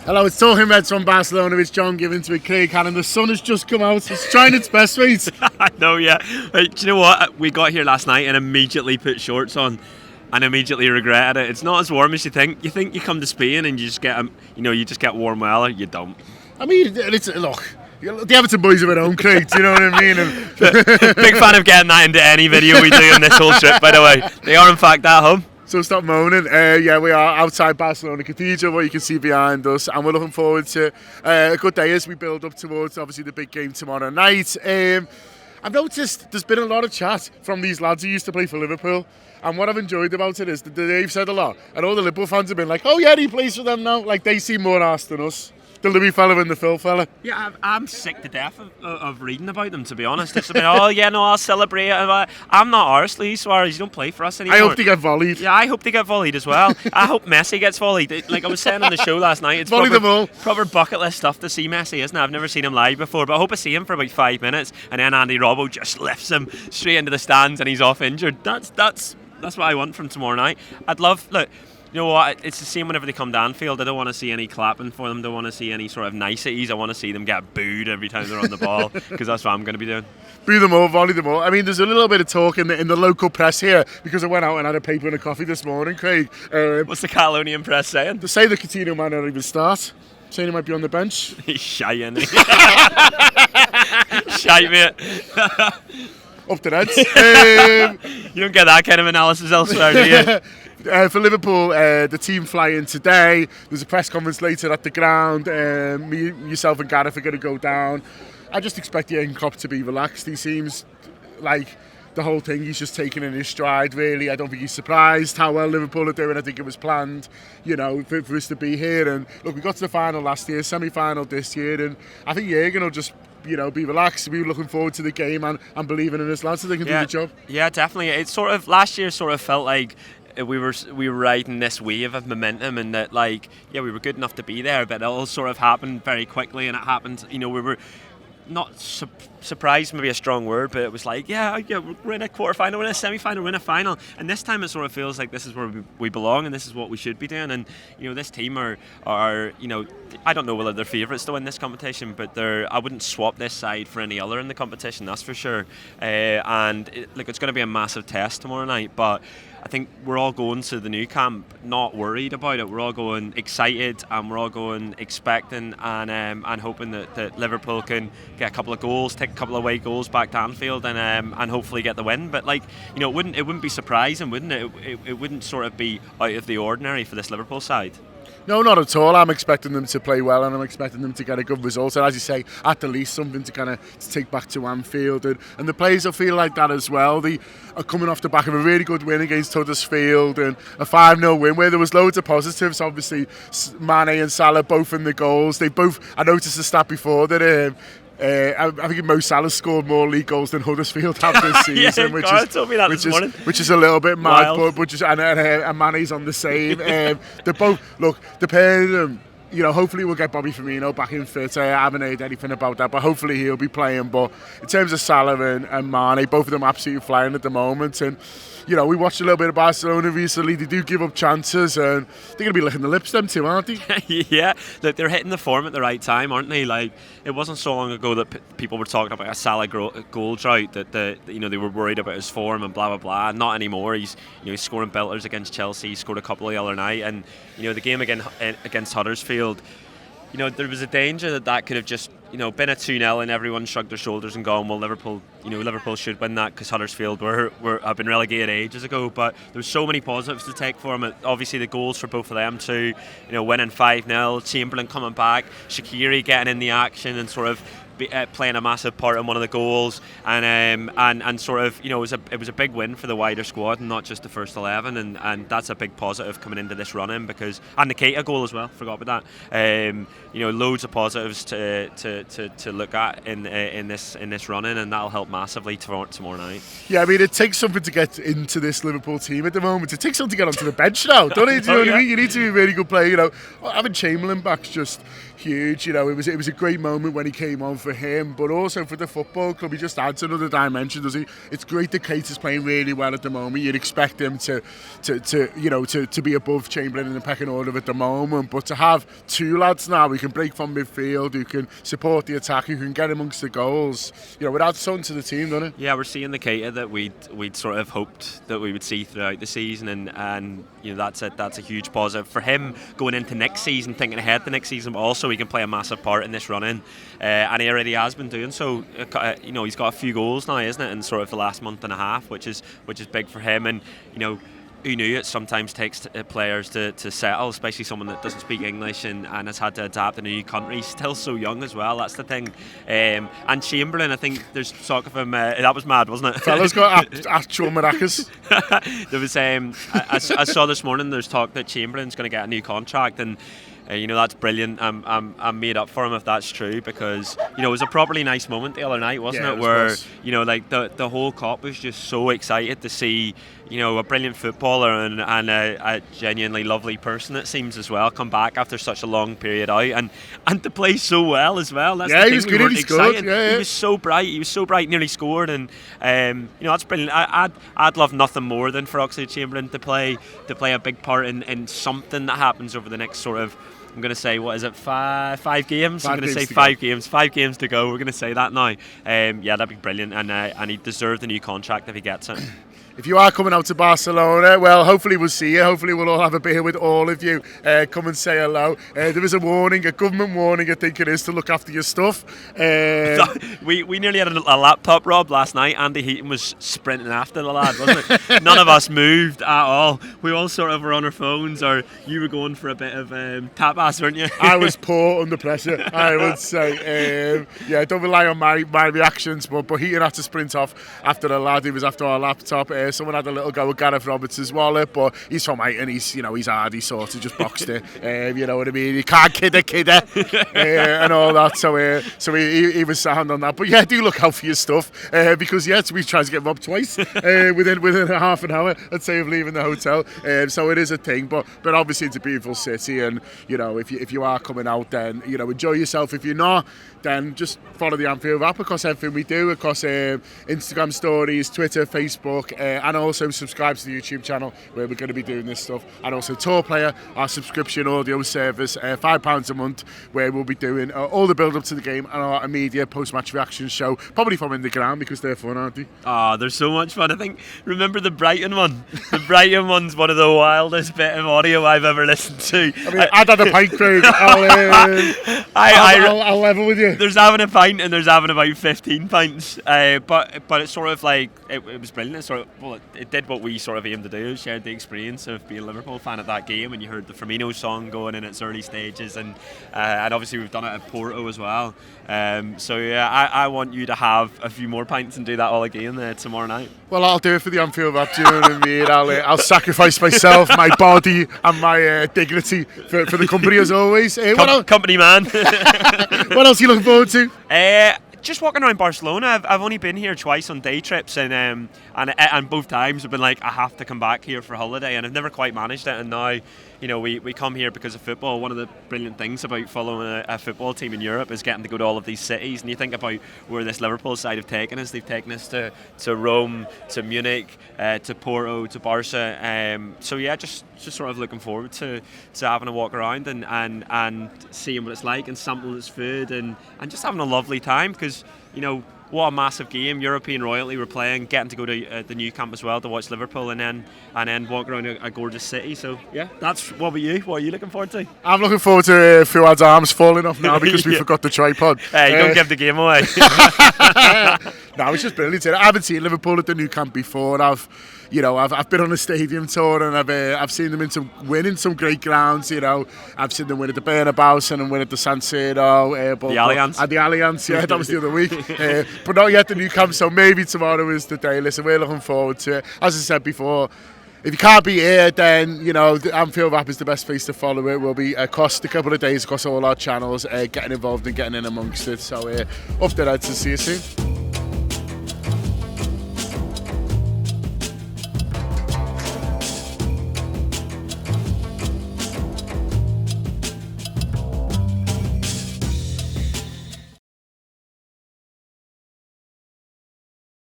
Hello, it's Talking Reds from Barcelona. It's John Gibbons with Craig Hannan. The sun has just come out. It's trying its best, mate. I know, yeah. Right, do you know what? We got here last night and immediately put shorts on and immediately regretted it. It's not as warm as you think. You think you come to Spain and you just get, you just get warm weather. You don't. I mean, look. The Everton boys are at home, Craig. Do you know what I mean? Big fan of getting that into any video we do in this whole trip, by the way. They are, in fact, at home. So stop moaning. Yeah, we are outside Barcelona Cathedral, what you can see behind us, and we're looking forward to a good day as we build up towards, obviously, the big game tomorrow night. I've noticed there's been a lot of chat from these lads who used to play for Liverpool, and what I've enjoyed about it is that they've said a lot, and all the Liverpool fans have been like, oh yeah, he plays for them now. Like, they seem more arsed than us. The Louis fella and the Phil fella. Yeah, I'm sick to death of reading about them, to be honest. It's been, oh yeah, no, I'll celebrate. I'm not arsed, Luis Suarez. You don't play for us anymore. I hope they get volleyed. Yeah, I hope they get volleyed as well. I hope Messi gets volleyed. Like I was saying on the show last night, it's volley them all. Proper bucket list stuff to see Messi, isn't it? I've never seen him live before, but I hope I see him for about 5 minutes, and then Andy Robbo just lifts him straight into the stands, and he's off injured. That's what I want from tomorrow night. I'd love, look. You know what? It's the same whenever they come to Anfield. I don't want to see any clapping for them. Don't want to see any sort of niceties. I want to see them get booed every time they're on the ball, because that's what I'm going to be doing. Boo them all, volley them all. I mean, there's a little bit of talk in the local press here, because I went out and had a paper and a coffee this morning, Craig. What's the Catalonian press saying? They say the Coutinho might not even start. Saying he might be on the bench. He's shy, isn't he? Shy, mate. Up to Reds. You don't get that kind of analysis elsewhere, do you? For Liverpool, the team fly in today. There's a press conference later at the ground. Me, yourself and Gareth are going to go down. I just expect Jurgen Klopp to be relaxed. He seems like the whole thing he's just taking in his stride, really. I don't think he's surprised how well Liverpool are doing. I think it was planned, for us to be here. And look, we got to the final last year, semi-final this year, and I think Jurgen will just be relaxed. We're looking forward to the game and believing in his lads so they can do the job. Yeah, definitely. It's sort of, last year sort of felt like we were riding this wave of momentum, and that, we were good enough to be there, but it all sort of happened very quickly, and it happened, we were not surprised, maybe a strong word, but it was like, we're in a quarter-final, we're in a semi-final, we're in a final, and this time it sort of feels like this is where we belong, and this is what we should be doing. And this team are I don't know whether they're favourites to win this competition, but I wouldn't swap this side for any other in the competition, that's for sure. And it's going to be a massive test tomorrow night, but I think we're all going to the new camp not worried about it. We're all going excited, and we're all going expecting and hoping that Liverpool can get a couple of goals, take a couple of away goals back to Anfield, and hopefully get the win. But it wouldn't be surprising, wouldn't it? It wouldn't sort of be out of the ordinary for this Liverpool side. No, not at all. I'm expecting them to play well, and I'm expecting them to get a good result. And as you say, at the least, something to take back to Anfield. And the players will feel like that as well. They are coming off the back of a really good win against Huddersfield and a 5-0 win where there was loads of positives. Obviously, Mane and Salah both in the goals. I noticed the stat before that I think Mo Salah scored more league goals than Huddersfield have this season, which is a little bit mad, and Mane's on the same. They're both, look, the pair of them, hopefully we'll get Bobby Firmino back in fit. I haven't heard anything about that, but hopefully he'll be playing. But in terms of Salah and Mane, both of them absolutely flying at the moment. And we watched a little bit of Barcelona recently. They do give up chances, and they're going to be licking the lips, them too, aren't they? Yeah, look, they're hitting the form at the right time, aren't they? It wasn't so long ago that people were talking about a Salah goal drought, that they were worried about his form and blah blah blah. Not anymore. He's scoring belters against Chelsea. He scored a couple the other night, and the game against Huddersfield. There was a danger that could have just, been a 2-0 and everyone shrugged their shoulders and gone, well, Liverpool should win that because Huddersfield have been relegated ages ago. But there's so many positives to take for them. Obviously, the goals for both of them too, winning 5-0, Chamberlain coming back, Shaqiri getting in the action and sort of playing a massive part in one of the goals, and sort of it was a big win for the wider squad and not just the first 11, and that's a big positive coming into this run-in, because and the Keita goal as well, forgot about that. Loads of positives to look at in this run-in, and that'll help massively tomorrow night. Yeah, I mean, it takes something to get into this Liverpool team at the moment. It takes something to get onto the bench now, don't it? Do you know what I mean? You need to be a really good player. Having Chamberlain back's just huge. It was a great moment when he came on for him, but also for the football club. He just adds another dimension, does he? It's great that Keita is playing really well at the moment. You'd expect him to be above Chamberlain in the pecking order at the moment, but to have two lads now who can break from midfield, who can support the attack, who can get amongst the goals, it adds something to the team, doesn't it? Yeah, we're seeing the Keita that we'd sort of hoped that we would see throughout the season, and that's a huge positive for him going into next season, thinking ahead to next season, but also he can play a massive part in this run-in, and he already has been doing so. He's got a few goals now, isn't it, in sort of the last month and a half, which is big for him. And who knew it sometimes takes players to settle, especially someone that doesn't speak English and has had to adapt in a new country. He's still so young as well, that's the thing. And Chamberlain, I think there's talk of him, that was mad, wasn't it? Fella's got actual maracas. There was, I saw this morning there's talk that Chamberlain's going to get a new contract, and that's brilliant. I'm made up for him if that's true, because it was a properly nice moment the other night, wasn't it? Where the whole COP was just so excited to see a brilliant footballer and a genuinely lovely person, it seems, as well, come back after such a long period out and to play so well as well. That's the thing. He was good. He scored. He was so bright. Nearly scored, and that's brilliant. I'd love nothing more than for Oxlade-Chamberlain to play a big part in something that happens over the next sort of, I'm going to say, what is it, five games? I'm going to say 5 games. 5 games to go. We're going to say that now. That'd be brilliant, and he deserved a new contract if he gets it. If you are coming out to Barcelona, well, hopefully we'll see you. Hopefully we'll all have a beer with all of you. Come and say hello. There is a government warning, I think it is, to look after your stuff. We nearly had a laptop robbed last night. Andy Heaton was sprinting after the lad, wasn't it? None of us moved at all. We all sort of were on our phones, or you were going for a bit of tapas, weren't you? I was poor under pressure, I would say. Don't rely on my reactions, but Heaton had to sprint off after the lad. He was after our laptop. Someone had a little go with Gareth Roberts' wallet, but he's from Ayton, he's hard, he sort of just boxed it. You know what I mean? You can't kid a and all that. So he was sound on that. But yeah, do look out for your stuff, because we tried to get robbed twice within a half an hour, I'd say, of leaving the hotel. So it is a thing, but obviously it's a beautiful city, and if you are coming out, then enjoy yourself. If you're not, then just follow the Anfield app across everything we do, across Instagram stories, Twitter, Facebook, and also subscribe to the YouTube channel where we're going to be doing this stuff. And also Tour Player, our subscription audio service, £5 a month, where we'll be doing all the build up to the game and our immediate post-match reaction show, probably from in the ground, because they're fun, aren't they? Oh, they're so much fun. I think, remember the Brighton one? The Brighton one's one of the wildest bit of audio I've ever listened to. I mean, I'd had a pint, Craig. I'll level with you. There's having a pint and there's having about 15 pints, but it's sort of like it was brilliant. It did what we sort of aimed to do, shared the experience of being a Liverpool fan at that game, and you heard the Firmino song going in its early stages, and obviously we've done it at Porto as well. I want you to have a few more pints and do that all again tomorrow night. Well, I'll do it for the Anfield app, do you know what I mean? I'll sacrifice myself, my body and my dignity for the company, as always. Company man. What else are you looking forward to? Just walking around Barcelona. I've only been here twice on day trips, and both times I've been like, I have to come back here for holiday, and I've never quite managed it. And now, we come here because of football. One of the brilliant things about following a football team in Europe is getting to go to all of these cities. And you think about where this Liverpool side have taken us. They've taken us to Rome, to Munich, to Porto, to Barca. Just sort of looking forward to having a walk around and seeing what it's like and sampling its food and just having a lovely time, because what a massive game. European royalty we're playing, getting to go to the new camp as well to watch Liverpool, and then walk around a gorgeous city. So yeah, that's what about you? What are you looking forward to? I'm looking forward to Fuad's arms falling off now because we forgot the tripod. Hey, don't give the game away. No, it's just brilliant. I haven't seen Liverpool at the new camp before. I've been on a stadium tour, and I've seen them win in some great grounds. I've seen them win at the Bernabeu and win at the San Siro, the Allianz. At the Allianz, yeah, that was the other week. But not yet the new camp. So maybe tomorrow is the day. Listen, we're looking forward to it. As I said before, if you can't be here, then the Anfield app is the best place to follow it. We'll be across a couple of days across all our channels, getting involved and getting in amongst it. So up to that, to see you soon.